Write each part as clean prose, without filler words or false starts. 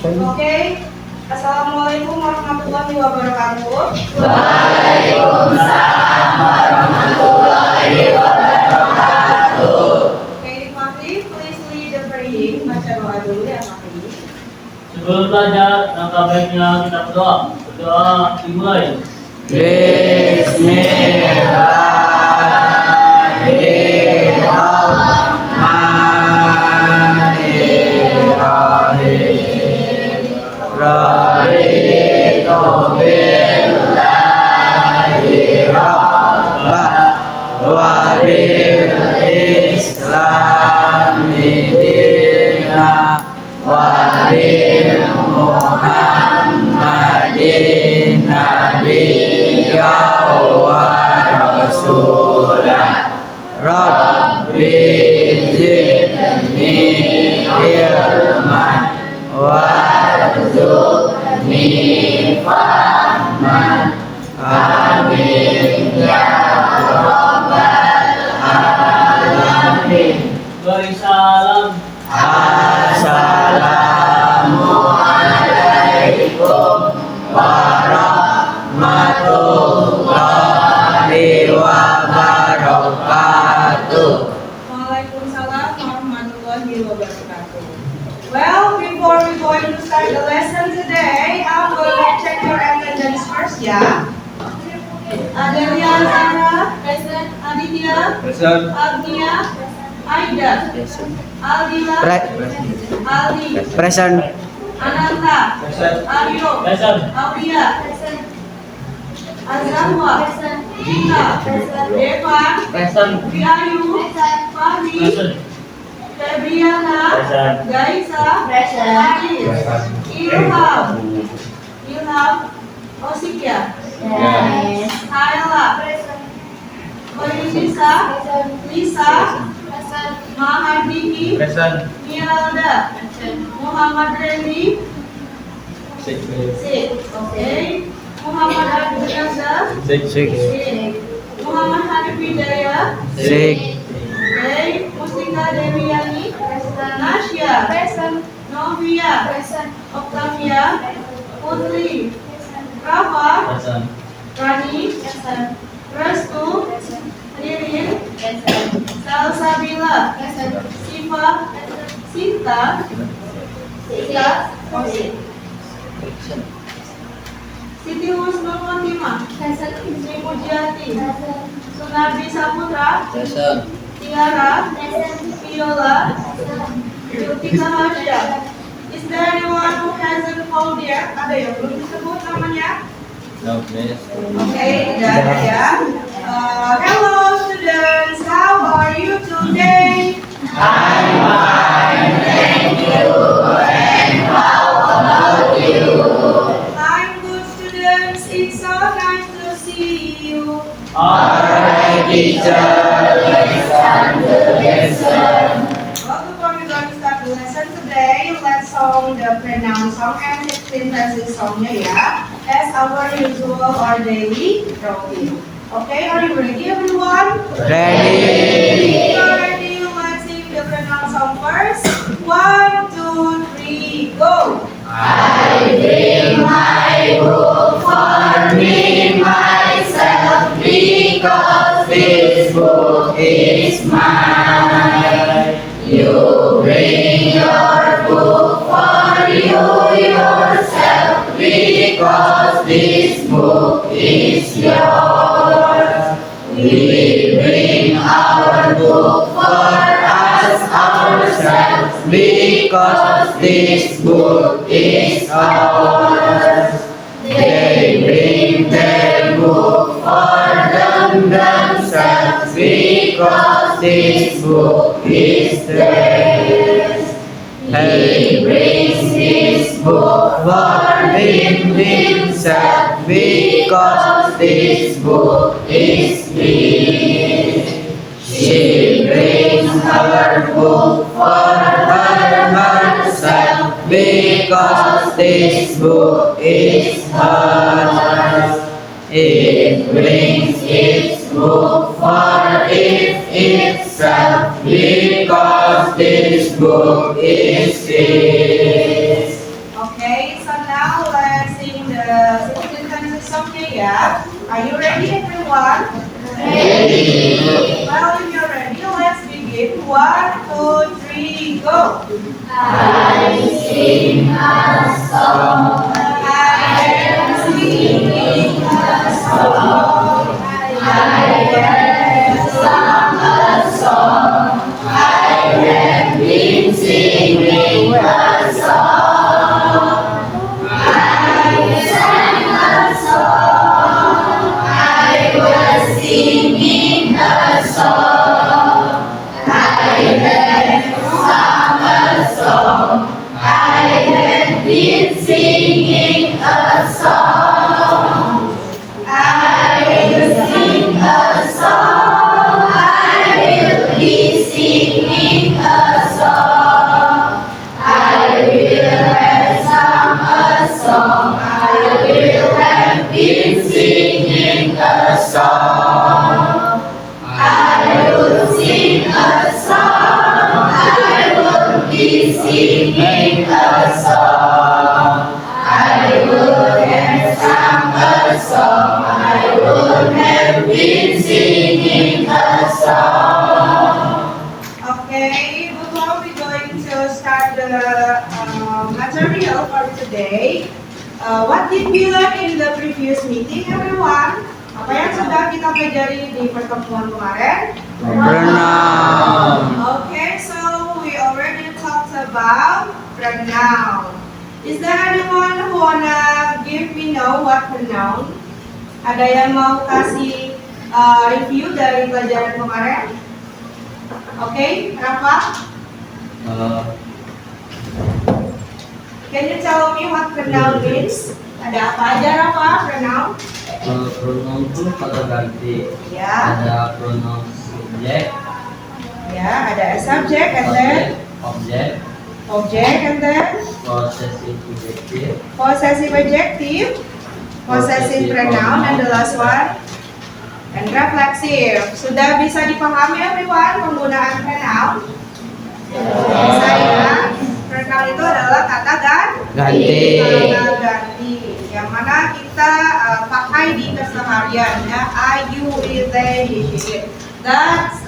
Oke. Assalamualaikum warahmatullahi wabarakatuh. Waalaikumsalam warahmatullahi wabarakatuh. Oke, Fatih, please lead the praying. Baca doa dulu ya, Fatih. Sebelum belajar, langkah baiknya kita berdoa. Berdoa dimulai. Beri salam. Assalamualaikum warahmatullahi wabarakatuh. Waalaikumsalam warahmatullahi wabarakatuh. Well, before we going to start the lesson today, I'm going to check your attendance first ya. Adelia, Zara, present. Aditya, Present. Agnia, Aida, Aldila, Aldi, Present. Ananta, Present. Aryo, Present. Aulia, Azahwa, Gita, Devan, Present. Riayu, Fahmi, Present. Febriana, Present. Gaisa, Haris, Ilham, Osikia, Kayla, Koyunisa, Lisa, Mahardiki, Present. Miralda, Muhammad Randy, Six. okay. Muhammad Abdul Razak, Six. Muhammad Hanif Hidayah, okay. Mustika Dewiani, Nasya, Novia, Octavia, Putri, Rafa, Present. Rani, Restu, Ririn, Salsabila, Siva, Sinta, Siti Husnul Khotimah, Sri Mujiati, Sunardi Saputra, Tiara, Viola, Yutika Hasya. Is there anyone who hasn't called yet? Ada yang belum disebut namanya? No, miss. Oke, tidak ada ya. Hello students, how are you today? I'm good students, it's so nice to see you. Alright, teacher. Well, before we going to start the lesson today, let's song the pronoun song and 16 verses songnya ya. As our usual or daily routine. Okay, are you ready everyone? Ready. Ready, let's sing the pronoun song first. 1, 2, 3, go! I bring my book for me, myself, because this book is mine. You bring your book for you yourself, because this book is yours. We bring our book for us ourselves, because this book is ours. They bring their book for themselves, because this book is theirs. He brings his book for himself, because this book is his. She brings her book for herself, because this book is hers. It brings its book for itself, because this book is his. ya. Are you ready everyone? Ready. Well, if you're ready, let's begin. 1, 2, 3, go. I sing a song. I am singing a song. I have sung a song. I have been singing a song. I sang a song. I was singing a song. I have sung a song. I have been singing a song. I will sing a song. I will be singing a song. I will have sung a song. I will have been singing a song. I will sing a song. I will be singing a song. I will have sung a song. I will have been singing a song. Okay, before we going to start the material for today, what did we learn in the previous meeting, everyone? Apa yang sudah kita pelajari di pertemuan kemarin? Pronoun. Okay, so we already talked about pronoun. Is there anyone who wanna give me know what pronoun? Ada yang mau kasih review dari pelajaran kemarin? Okay, Rafa? Can you tell me what pronoun means? Ada apa aja Rafa, pronoun? Pronoun itu kata ganti. Ya, Ada pronoun subjek, ya, ada subject and then objek, object and then possessive adjective, possessive adjective, possessive pronoun, and the last one and reflexive. Sudah bisa dipahami everyone penggunaan pronoun? Bisa ya. Pronoun itu adalah kata Ganti. Kata ganti. Yang mana kita pakai di keseharian ya. I, you, it, they, he, she, it. That's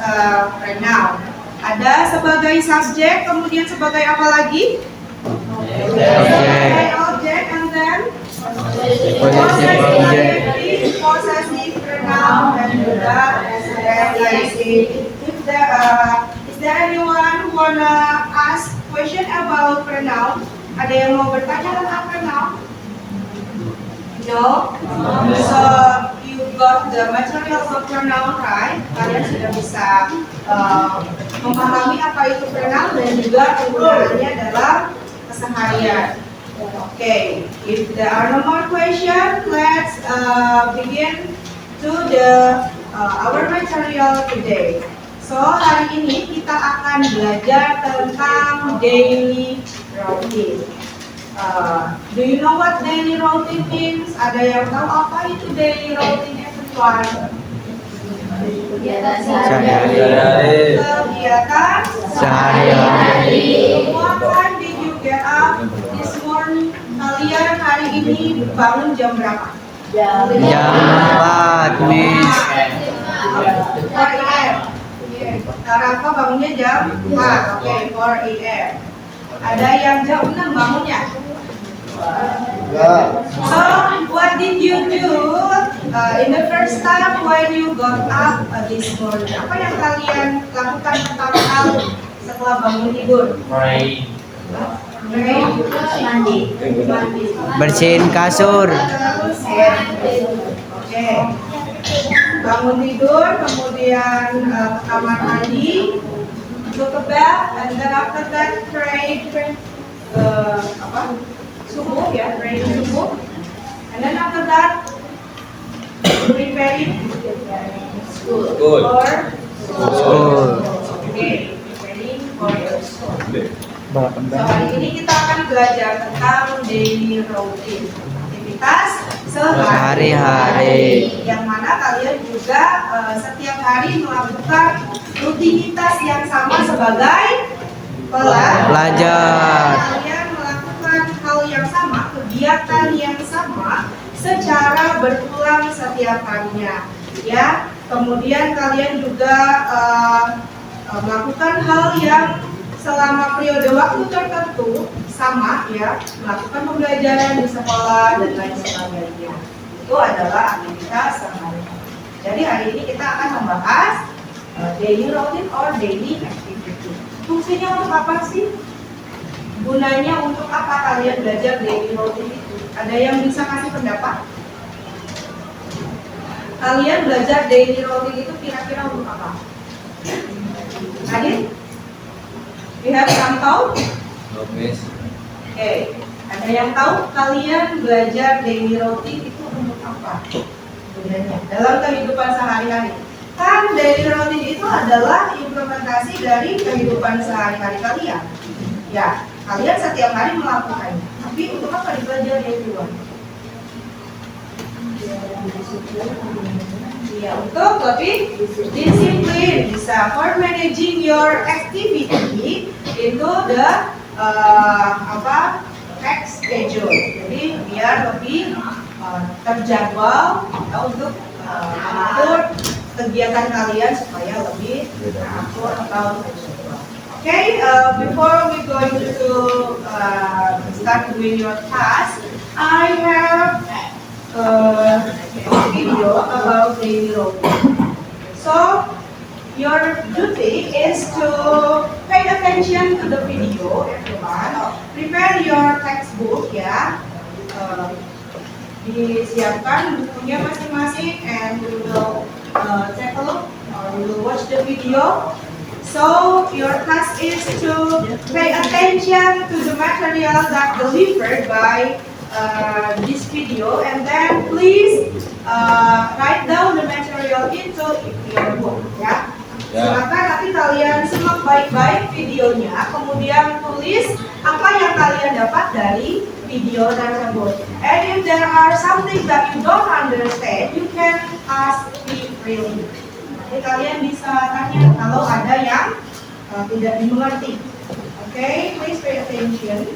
pronoun. Ada sebagai subjek, kemudian sebagai apa lagi? Sebagai objek, and then possessive pronoun dan juga reflexive. Is there anyone who wanna ask question about pronoun? Ada yang mau bertanya tentang pronoun? No? So you got the materials of pronoun, right? Kalian sudah bisa memahami apa itu pronoun dan juga penggunaannya dalam keseharian. Okay, if there are no more questions, let's begin to the our material today. So hari ini kita akan belajar tentang daily routine. Do you know what daily routine means? Ada yang tahu apa itu daily routine, everyone? Sehari-hari. Kegiatan Sehari-hari. What time did you get up this morning? Kalian hari ini bangun jam berapa? Jam 4, Miss. 4 AM. Rafa bangunnya jam 4. Oke, 4 AM. Ada yang jam 6 bangunnya? So, what did you do in the first time when you got up this morning? Apa yang kalian lakukan pertama kali setelah bangun tidur? Pray. Mandi. Bersihin kasur. Oke. Bangun tidur, kemudian ke kamar mandi, go to bed, and then after that pray subuh ya, pray subuh, and then after that preparing Good. for School. Okay, preparing for your school. So hari ini kita akan belajar tentang daily routine, aktivitas sehari-hari, yang mana kalian juga setiap hari melakukan rutinitas yang sama sebagai Pelajar. Kalian melakukan hal yang sama, kegiatan yang sama secara berulang ulang setiap harinya, ya. Kemudian kalian juga melakukan hal yang selama periode waktu tertentu sama, ya, melakukan pembelajaran di sekolah dan lain sebagainya. Itu adalah aktivitas sehari-hari. Jadi hari ini kita akan membahas daily routine or daily activity. Fungsinya untuk apa sih? Gunanya untuk apa kalian belajar daily routine itu? Ada yang bisa kasih pendapat? Kalian belajar daily routine itu kira-kira untuk apa? Adit? You have some tahu? Obes. Oke, ada yang tahu kalian belajar daily routine itu untuk apa? Gunanya dalam kehidupan sehari-hari. Kan daily routine itu adalah implementasi dari kehidupan sehari-hari kalian. Ya, kalian setiap hari melakukannya. Tapi untuk apa dipelajari everyone? Ya, untuk lebih disiplin, bisa for managing your activity into the task schedule. Jadi biar lebih terjadwal ya, untuk mengatur kegiatan kalian supaya lebih teratur atau terjadwal. Okay, before we going to start doing your task, I have a video about daily routine. So your duty is to pay attention to the video, everyone. Prepare your textbook, ya. Disiapkan bukunya masing-masing, and we will take a look or we will watch the video. So your task is to pay attention to the material that delivered by this video, and then please write down the material into your book, ya. Silakan nanti kalian simak baik-baik videonya, kemudian tulis apa yang kalian dapat dari video tersebut. And if there are something that you don't understand, you can ask me freely. Nanti kalian bisa tanya kalau ada yang tidak dimengerti. Okay, please pay attention.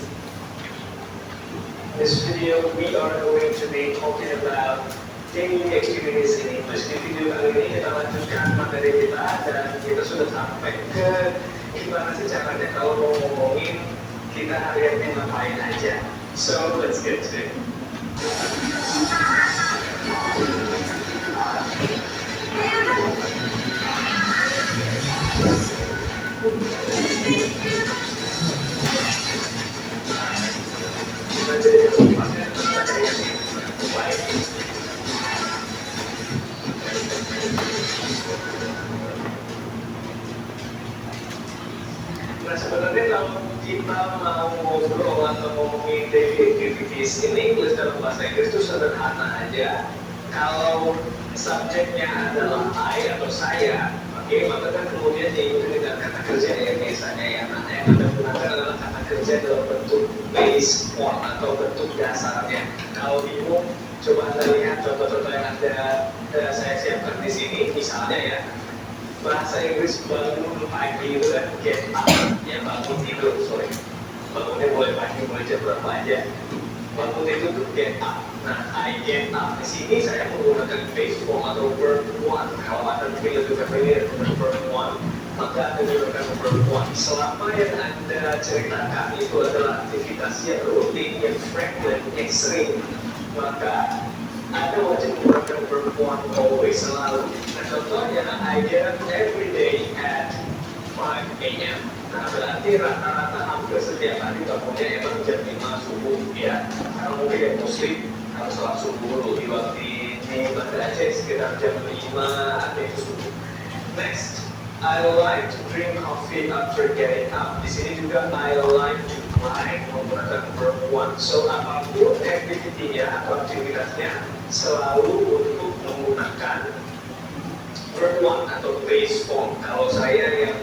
This video we are going to be talking about daily activities in English. Di video kali ini kita lanjutkan materi kita dan kita sudah sampai ke gimana sih caranya kalau mau ngomongin kita hari-hari ngapain aja. So let's get to it. Nah sebenarnya kalau kita mau ngobrol atau ngomongin daily activities in English dalam bahasa Inggris itu sederhana aja. Kalau subjeknya adalah I atau saya, oke, maka kan kemudian diikuti dengan kata kerja ya biasanya ya. Nah yang kita gunakan adalah kata kerja dalam bentuk base form atau bentuk dasarnya. Kalau bingung, coba Anda lihat contoh-contoh yang ada saya siapkan di sini, misalnya ya. Bahasa Inggris bangun pagi itu kan get up, ya bangun tidur, bangunnya boleh pagi, boleh jam berapa aja. Bangun itu tuh get up. Nah, I get up. Di sini saya menggunakan base form atau verb one. Kalau Anda mungkin lebih familiar dengan verb one, maka Anda menggunakan verb one. Selama yang Anda ceritakan itu adalah aktivitas yang rutin, yang frequent, yang sering, maka Anda wajib menggunakan verb one always, selalu. Nah, contohnya, I get up every day at 5 a.m. Nah, berarti rata-rata hampir setiap hari bangunnya emang jam 5 subuh, ya. Karena mungkin yang muslim, harus sholat subuh dulu di waktu di Banda Aceh sekitar jam 5 ada yang subuh. Next, I like to drink coffee after getting up. Di sini juga I like to write menggunakan verb one. So apapun activity-nya atau aktivitasnya selalu untuk menggunakan verb one atau base form. Kalau saya yang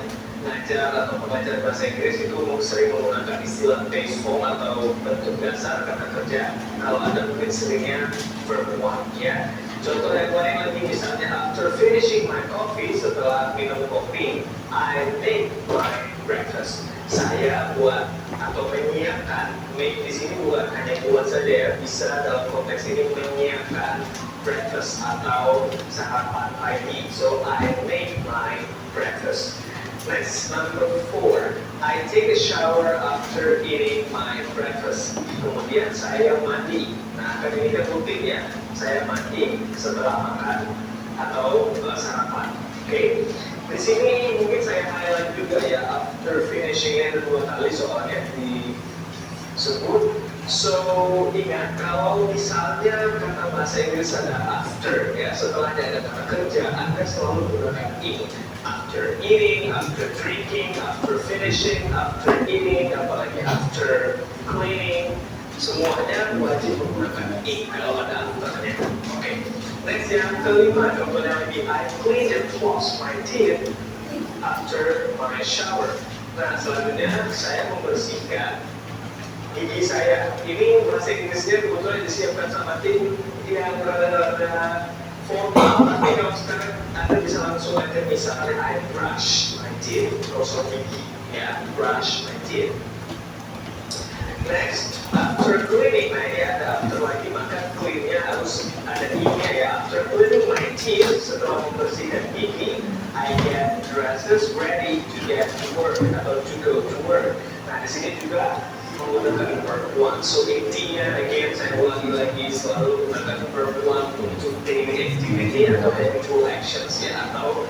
ngajar atau pelajar bahasa Inggris itu sering menggunakan istilah base form atau bentuk dasar kata kerja. Kalau Anda mungkin seringnya verb one, ya. Contoh yang lain lagi misalnya, after finishing my coffee, setelah minum kopi, I make my breakfast. saya buat atau menyiapkan, make di sini bukan hanya buat saja ya, bisa dalam konteks ini menyiapkan breakfast atau sarapan pagi. So I make my breakfast. Next, number 4, I take a shower after eating my breakfast. Kemudian saya mandi. Nah, kan ini kan rutin ya. Saya mandi setelah makan atau sarapan. Oke. Di sini mungkin saya highlight juga ya, after finishing ada 2 kali soalnya disebut. So, ingat kalau misalnya kata bahasa Inggris ada after ya, setelahnya ada kata kerja, Anda selalu menggunakan in. After eating, after drinking, after finishing, after eating, apalagi after cleaning, semuanya wajib menggunakan in kalau ada afternya. Oke. Next yang kelima, contohnya lagi, I clean and floss my teeth after my shower. Nah, selanjutnya saya membersihkan gigi saya. Ini bahasa Inggrisnya kebetulan disiapkan sama tim yang rada-rada formal, tapi kalau sekarang Anda bisa langsung aja misalnya I brush my teeth, gosok gigi ya, brush my teeth. Next, after cleaning, nah ini ada after lagi, maka cleannya harus ada i-nya ya. After cleaning my teeth, setelah membersihkan gigi, I get dresses ready to get to work atau to go to work. Nah di sini juga menggunakan verb one. So intinya, again saya ulangi lagi, selalu menggunakan verb one untuk daily activity atau habitual actions ya, atau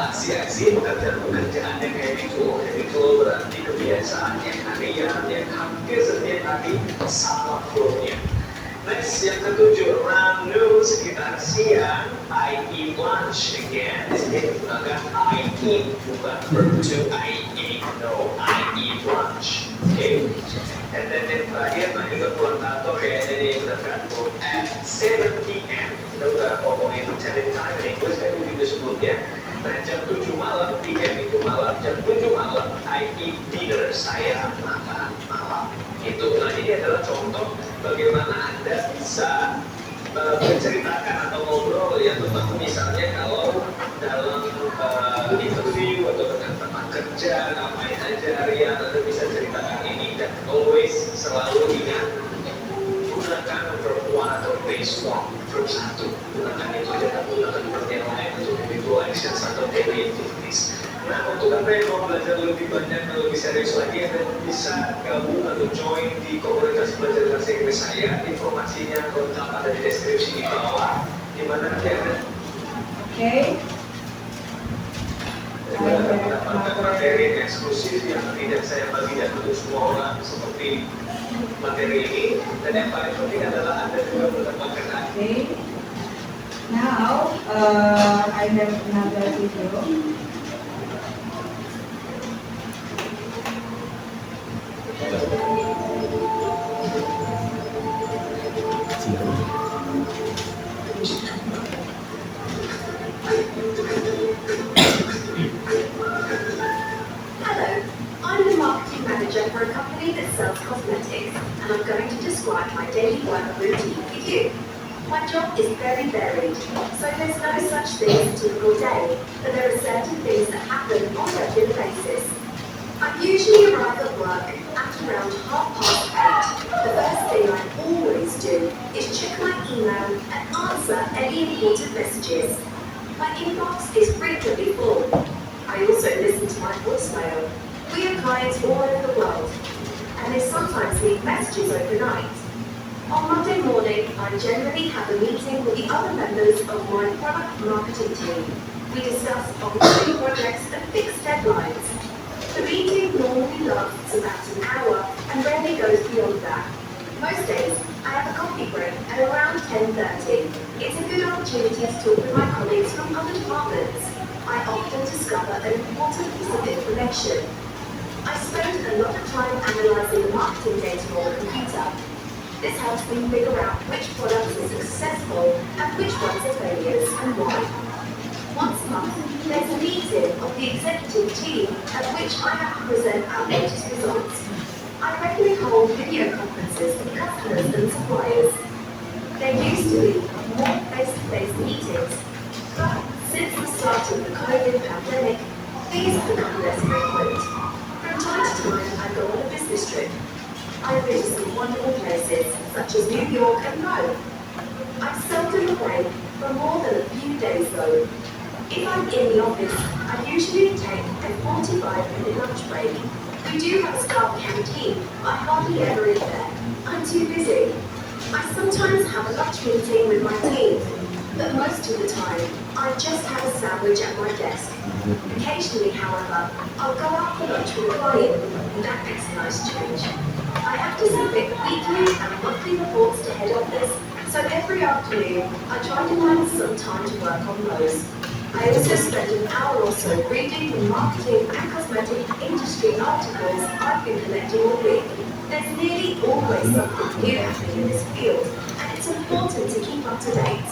aksi-aksi pekerjaan-pekerjaan yang habitual. Habitual berarti kebiasaan yang harian yang hampir setiap hari sama flow-nya. Next, yang ketujuh, around noon, sekitar siang, I eat lunch. Again, di sini menggunakan I eat, bukan verb to I eat. No, I eat lunch. Okay. And then yang terakhir, nah kita pulang kantor kayaknya nih udah kantor at 7 p.m. Kita udah ngomongin telling time in English kan video sebelumnya. Nah jam 7 malam, PM itu malam, jam 7 malam, I eat dinner, saya makan malam. Itu. Nah ini adalah contoh bagaimana Anda bisa menceritakan atau ngobrol ya, tentang misalnya kalau dalam interview atau dengan teman kerja, ngapain aja harian, Anda bisa ceritakan ini, dan always selalu ingat gunakan verb one atau base one, verb satu, gunakan itu, jangan gunakan verb yang lain untuk habitual actions atau daily activities. Nah, untuk Anda yang mau belajar lebih banyak dan lebih serius lagi, Anda bisa gabung atau join di komunitas belajar bahasa Inggris saya. Informasinya lengkap ada di deskripsi di bawah. Di mana nanti Anda mendapatkan materi eksklusif yang tidak saya bagikan untuk semua orang seperti materi ini. Dan yang paling penting adalah Anda juga mendapatkan. Now, I have another video. Hello, I'm the marketing manager for a company that sells cosmetics, and I'm going to describe my daily work routine for you. My job is very varied, so there's no such thing as a typical day, but there are certain things that happen on a regular basis. I usually arrive at work at around 8:30. The first thing I always do is check my email and answer any important messages. My inbox is frequently full. I also listen to my voicemail. We have clients all over the world, and they sometimes leave messages overnight. On Monday morning, I generally have a meeting with the other members of my product marketing team. We discuss ongoing projects and fixed deadlines. The meeting normally lasts about an hour and rarely goes beyond that. Most days, I have a coffee break at around 10:30. It's a good opportunity to talk with my colleagues from other departments. I often discover an important piece of information. I spend a lot of time analyzing the marketing data on the computer. This helps me figure out which products are successful and which ones are failures and why. Once a month, there's a meeting of the executive team at which I have to present our latest results. I regularly hold video conferences with customers and suppliers. There used to be more face-to-face meetings, but since the start of the COVID pandemic, these have become less frequent. From time to places such as New York and Rome. I seldom break for more than a few days though. If I'm in the office, I usually take a 45-minute lunch break. We do have a staff canteen, but I hardly ever eat there. I'm too busy. I sometimes have a lunch meeting with my team, but most of the time, I just have a sandwich at my desk. Occasionally, however, I'll go out for lunch with a client. That makes a nice change. I have to submit weekly and monthly reports to head office, so every afternoon, I try to find some time to work on those. I also spend an hour or so reading the marketing and cosmetic industry articles I've been collecting all week. There's nearly always something new happening in this field, and it's important to keep up to date.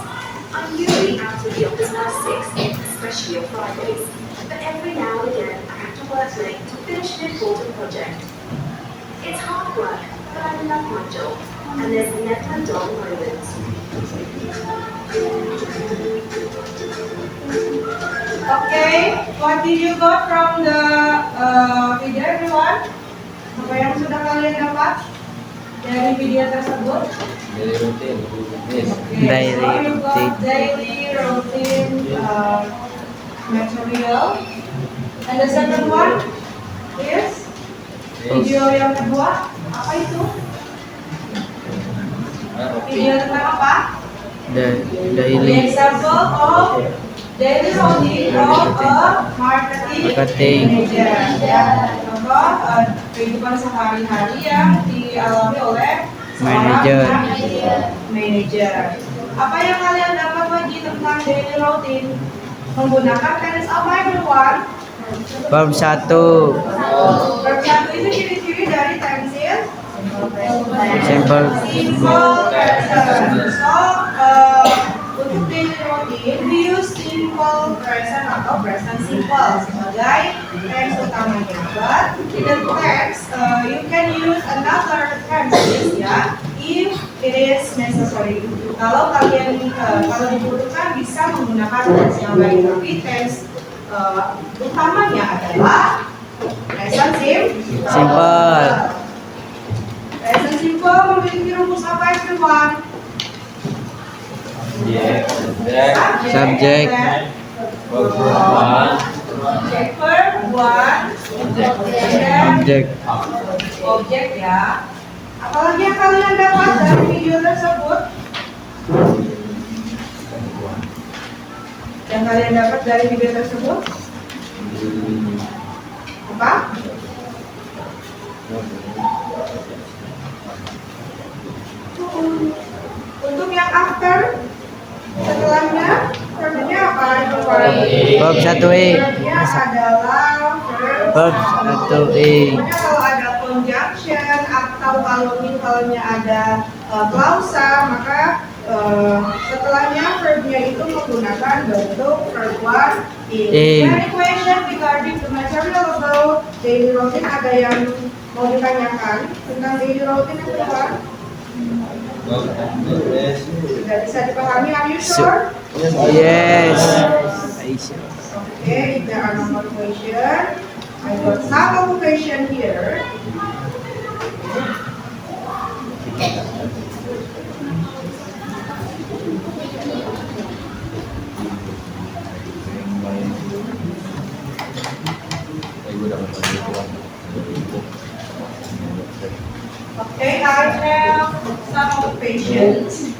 I'm usually out of the office by 6, especially on Fridays, but every now and again I have to work late to finish an important project. It's hard work, but I love my job, and there's never a dull moment. Okay, what did you got from the video, everyone? Apa yang sudah kalian dapat dari video tersebut? Daily routine. Yes. Okay, Daily so you got routine. daily routine material. And the second one is video yang kedua. Apa itu? Video tentang apa? The The daily example of daily routine of a marketing manager. Ya, contoh kehidupan sehari-hari yang dialami oleh seorang Manager. manager. Apa yang kalian dapat bagi tentang daily routine? Menggunakan tense apa everyone? Verb 1. Verb 1 itu ciri-ciri dari tense Simple. simple present. So, untuk daily routine, we use simple present atau present simple sebagai tense utamanya. But in the text, you can use another tenses ya, if it is necessary. Kalau kalian kalau dibutuhkan bisa menggunakan tense yang lain, tapi tense utamanya adalah present Simple. Present simple memiliki rumus apa everyone? Subject. Subject verb one. Object. Objek ya. Apalagi yang kalian dapat dari video tersebut? Yang kalian dapat dari video tersebut? Apa? Untuk yang after, setelahnya, verbnya apa? Verb 1E. Verbnya adalah Verb 1E. Pokoknya kalau ada conjunction atau kalau misalnya ada klausa, maka setelahnya verbnya itu menggunakan bentuk verb 1E. Any question regarding the material about daily routine? Ada yang mau ditanyakan tentang daily routine itu apa? Sudah bisa dipahami? Are you sure? Yes. Okay, if there are no more questions, I got some of question here. Okay, I have some occupations.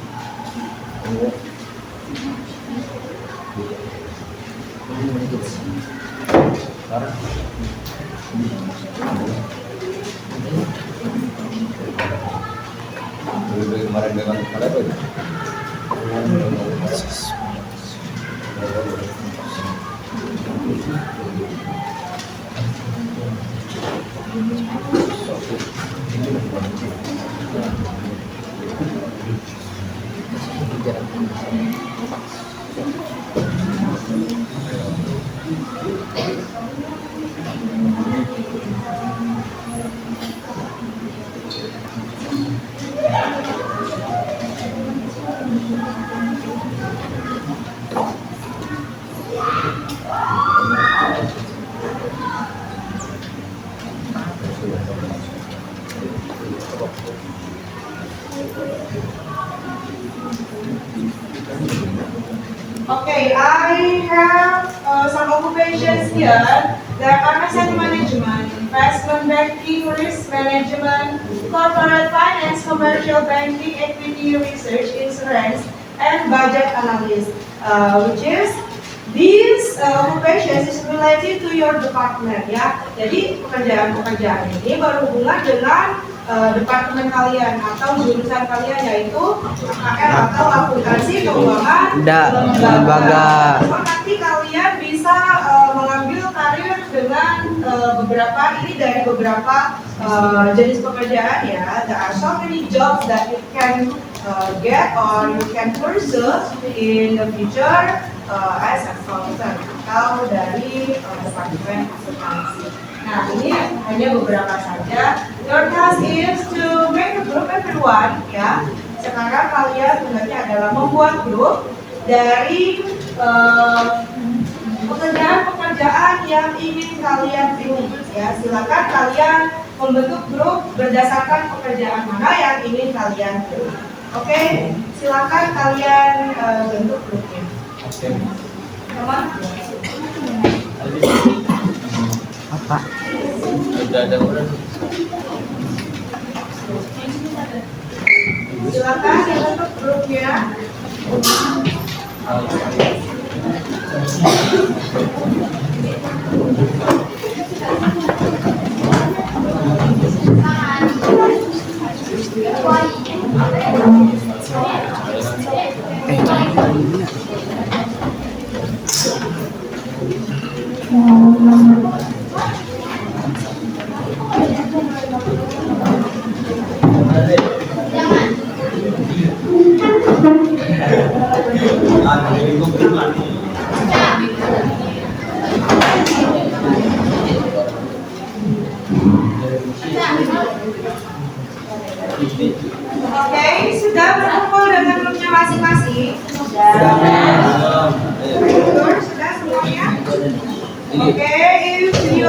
Okay, I have some occupations here. There are asset management, investment banking, risk management, corporate finance, commercial banking, equity research, insurance, and budget analyst, which is these occupations is related to your department ya. Jadi pekerjaan-pekerjaan ini berhubungan dengan departemen kalian atau jurusan kalian, yaitu AKL atau akuntansi keuangan lembaga. Nanti kalian bisa mengambil karir dengan beberapa ini dari beberapa jenis pekerjaan ya. There are so many jobs that you can get or you can pursue in the future as a consultant atau dari departemen akuntansi. Nah, ini hanya beberapa saja. Your task is to make a group everyone ya. Sekarang kalian tugasnya adalah membuat grup dari pekerjaan-pekerjaan yang ingin kalian pilih ya. Silakan kalian membentuk grup berdasarkan pekerjaan mana yang ingin kalian pilih. Oke, silakan kalian bentuk grupnya. Teman? Apa? Sudah ada orang. Silakan bentuk grupnya. Oke, sudah berkumpul dengan grupnya masing-masing? Sudah semuanya? Oke, if you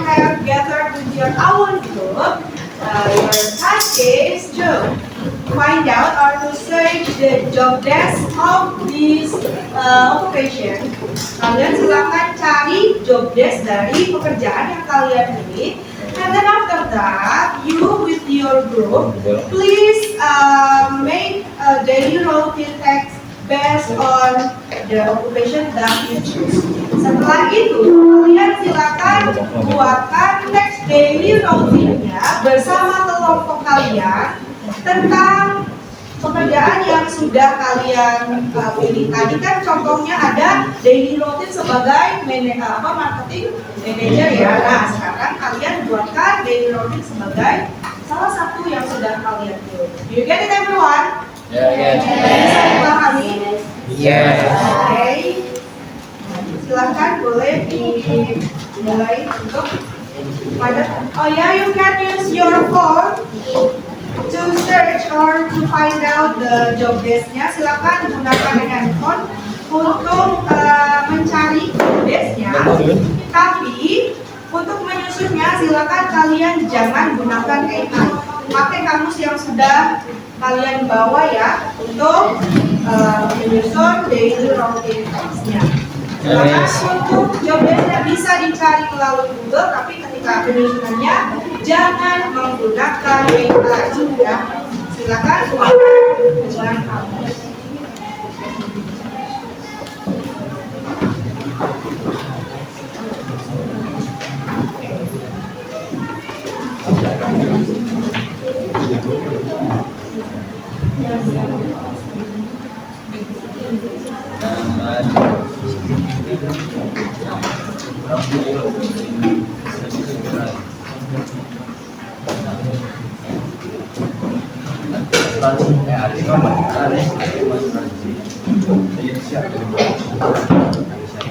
have gathered with your own group, your task is to find out or to search the job desk of this occupation. Kalian silakan cari job desk dari pekerjaan yang kalian pilih. And then after that, you with your group, please make a daily routine text based on the occupation that you choose. Setelah itu, kalian silakan buatkan teks daily routine-nya bersama kelompok kalian tentang pekerjaan yang sudah kalian pilih. Tadi kan contohnya ada daily routine sebagai marketing manager ya. Nah, sekarang kalian buatkan daily routine sebagai salah satu yang sudah kalian pilih. You get it everyone? Ya. Bisa dipahami? Yes. Oke. Silahkan boleh dimulai untuk oh ya, you can use your phone to search or to find out the job desk-nya. Silakan gunakan handphone untuk mencari job desk-nya. Tapi untuk menyusunnya silakan kalian jangan gunakan AI. Pakai kamus yang sudah kalian bawa ya untuk menyusun daily routine text-nya. Silakan untuk job desk-nya bisa dicari melalui Google, tapi ketika penyusunannya jangan menggunakan AI ya. Silakan gunakan dengan kamus.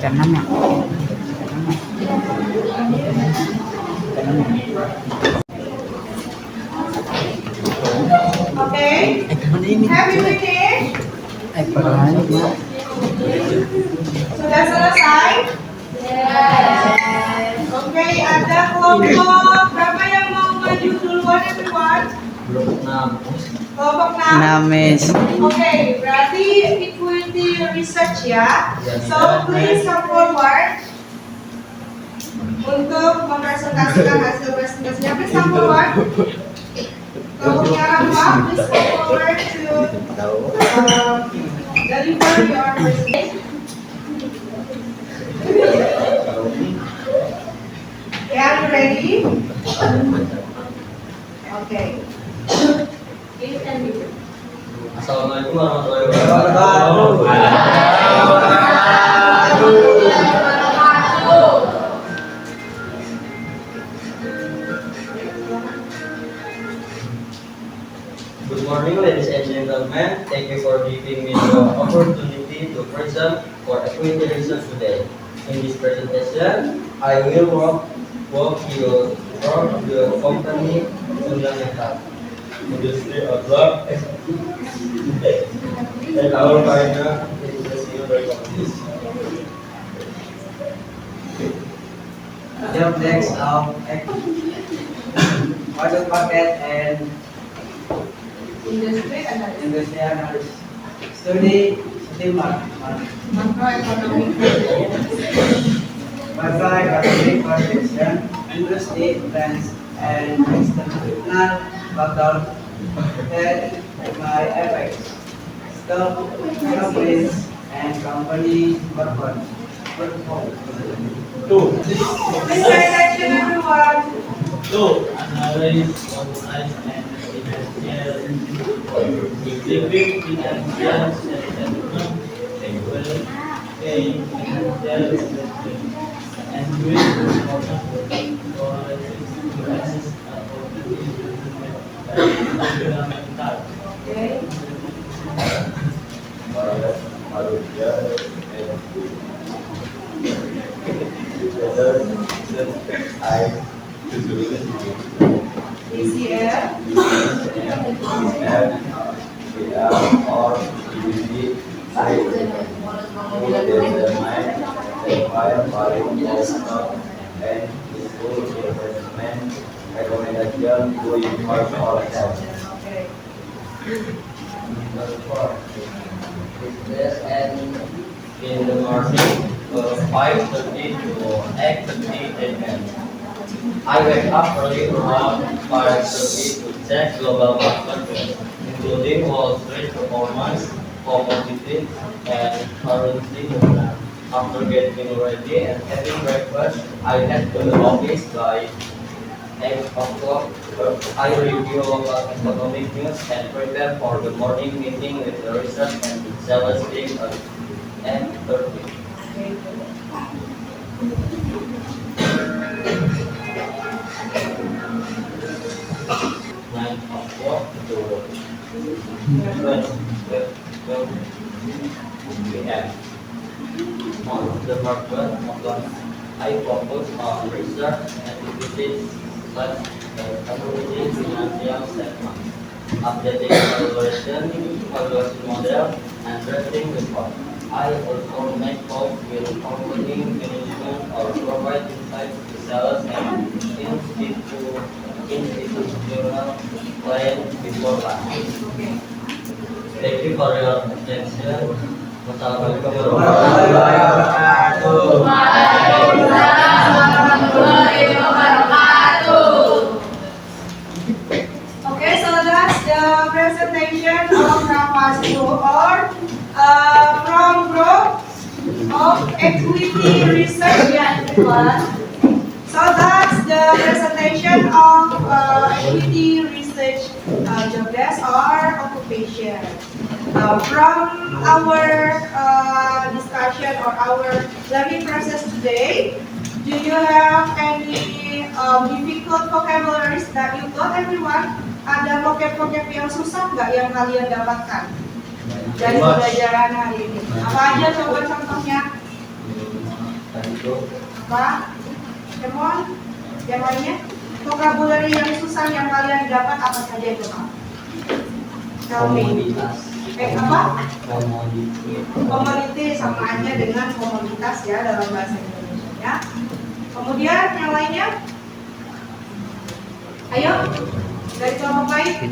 Tanam. Okay, have you finished? Sudah selesai? Oke, ada kelompok berapa yang mau maju duluan everyone? Kelompok 6. Namis. Oke, berarti equity research ya. So please come forward untuk mempresentasikan hasil presentasinya. Please come forward. Kelompoknya Rafa, please come forward to deliver your presentation. Okay, are you ready? Okay. Please can you. Assalamualaikum warahmatullahi Good morning, ladies and gentlemen. Thank you for giving me the opportunity to present for equity research today. In this presentation, I will walk you through the company fundamental, industry outlook, and our final investment recommendations. The objects of order market and Industry analysis. industry analysis. Study market. Macroeconomic. Macroeconomic condition, industry trends, and external factors that may affect stock companies and company performance. Please pay attention everyone. Analyze, organize, and exhibit financial statement, and with important analysis fundamental. Okay. DCF. Recommendation to improve ourselves. Okay. In the morning, 5:30 to 8:30 a.m. I wake up early around 5:30 to check global market trends, including Wall Street performance, commodities, and currency movement. After getting ready and having breakfast, I head to the office by 8 o'clock. I review local economic news and prepare for the morning meeting with the research and sales team at 8:30. Nine o'clock to 12 p.m. On the market, I focus on research activities such as commodity financial statement, updating valuation model, and trading report. I also make calls with company management or provide insights to sellers and institutional clients before lunch. Thank you for your attention. Wassalamualaikum warahmatullahi wabarakatuh. Okay, so that's the presentation of Rafa's cohort from group of equity research ya everyone. So that's the presentation of equity research job desk or occupation. From our discussion or our learning process today, do you have any difficult vocabularies that you got everyone? Ada vocab-vocab yang susah nggak yang kalian dapatkan dari pembelajaran hari ini? Apa aja coba contohnya? Apa? Kemon? Yang lainnya? Vocabulary yang susah yang kalian dapat apa saja itu Pak? Apa? Komoditi sama aja dengan komoditas ya dalam bahasa Indonesia ya. Kemudian yang lainnya? Ayo, Dari kelompok lain?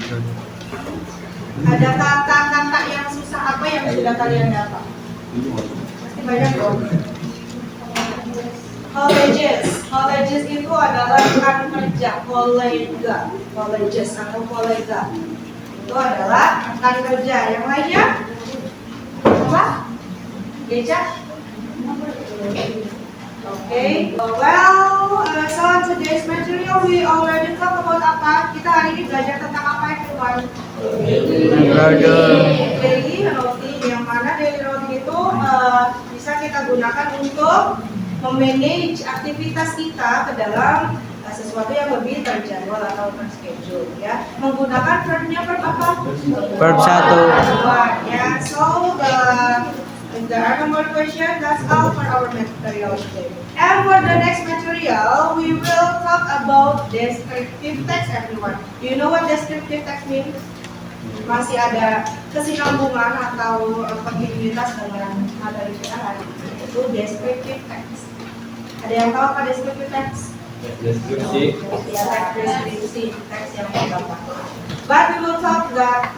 Ada kata-kata yang susah apa yang sudah kalian dapat? Pasti banyak dong. Colleges itu adalah rekan kerja, colleges atau kolega. Itu adalah rekan kerja. Yang lainnya? Apa? Geja? Okay. So today's material we already talk about apa? Kita hari ini belajar tentang apa everyone? Daily routine. Yang mana daily routine itu bisa kita gunakan untuk memanage aktivitas kita ke dalam sesuatu yang lebih terjadwal atau terschedule ya. Menggunakan verbnya verb apa? Verb 1. Ya. So if there are no more questions, that's all for our material today. And for the next material, we will talk about descriptive text, everyone. Do you know what descriptive text means? Masih ada kesinambungan atau kontinuitas dengan materi kita hari ini. Itu descriptive text. Ada yang tahu apa descriptive text? Deskripsi. Ya, deskripsi teks yang terdapat. But we will talk that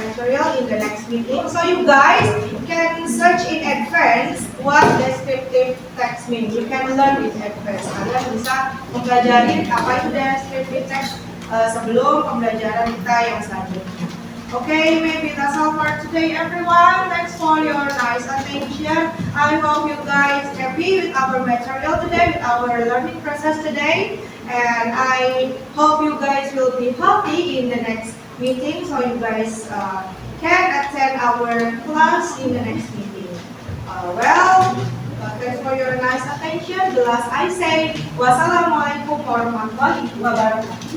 material in the next meeting. So you guys can search in advance what descriptive text means. You can learn in advance. Kalian bisa mempelajari apa itu descriptive text sebelum pembelajaran kita yang selanjutnya. Okay, maybe that's all for today, everyone. Thanks for your nice attention. I hope you guys happy with our material today, with our learning process today, and I hope you guys will be happy in the next meeting, so you guys can attend our class in the next meeting. Thanks for your nice attention. The last I say, wassalamualaikum warahmatullahi wabarakatuh.